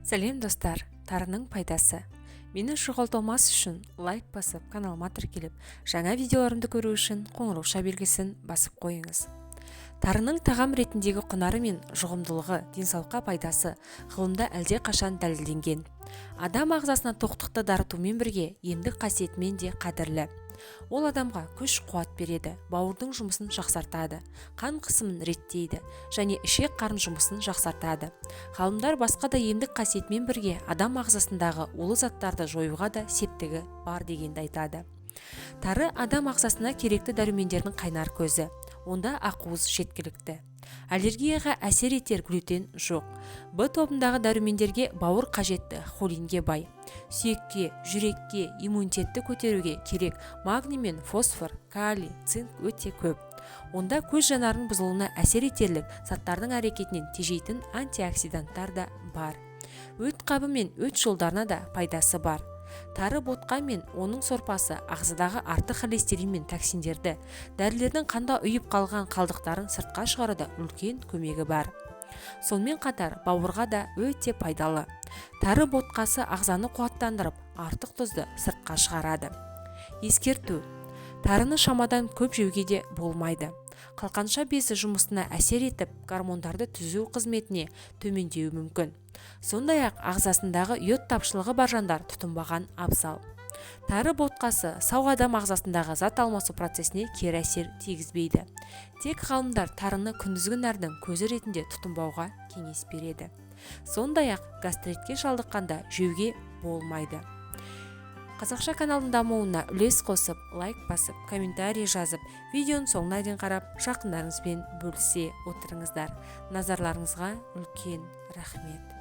Сәлем достар, тарының пайдасы. Мені жоғалтылмас үшін лайк басып, каналыма тіркеліп, жаңа видеоларымды көру үшін қоңырауша белгісін басып қойыңыз. Тарының тағам ретіндегі құнары мен жұғымдылығы, денсаулыққа пайдасы ғылымда әлде қашан дәлелденген. Адам ағзасына тоқтықты дарытумен бірге емдік қасиетімен де қадірлі. Ол адамға күш-қуат береді, бауырдың жұмысын жақсартады, қан қысымын реттейді және ішек-қарын жұмысын жақсартады. Ғалымдар басқа да емдік қасиетімен бірге адам ағзасындағы улы заттарды жоюға да септігі бар дегенді айтады. Тары адам ағзасына керекті дәрумендердің қайнар көзі. Онда ақуыз жеткілікті. Аллергияға әсер етер глютен жоқ. Б тобындағы дәрумендерге бауыр қажетті холинге бай. Сүйекке, жүрекке, иммунитетті көтеруге керек магний мен фосфор, калий, цинк өте көп. Онда көз жанарының бұзылуына әсер етерлік заттардың әрекетінен тежейтін антиоксиданттар да бар. Өт қабы мен өт жолдарына да пайдасы бар. Тары ботқа мен оның сорпасы ағзадағы артық холестерин мен токсиндерді, дәрілердің қанда үйіп қалған қалдықтарын сыртқа шығаруда үлкен көмегі бар. Сонымен қатар бауырға да өте пайдалы. Тары ботқасы ағзаны қуаттандырып, артық тұзды сыртқа шығарады. Ескерту: тарыны шамадан көп жеуге де болмайды. Қалқанша безі жұмысына әсер етіп, гормондарды түзу қызметіне төмендеуі мүмкін. Сондай-ақ ағзасындағы йод тапшылығы бар жандар тұтынбаған абзал. Тары ботқасы сау адам ағзасындағы зат алмасу процесіне кері әсер тигізбейді. Тек ғалымдар тарыны күндізгі нәрдің көзі ретінде тұтынбауға кеңес береді. Сондай-ақ гастритке шалдыққанда жеуге болмайды. Қазақша каналдың дамуына үлес қосып, лайк басып, комментарий жазып, видеоның соңына дейін қарап, жақындарыңызбен бөлісе отырыңыздар. Назарларыңызға үлкен рахмет.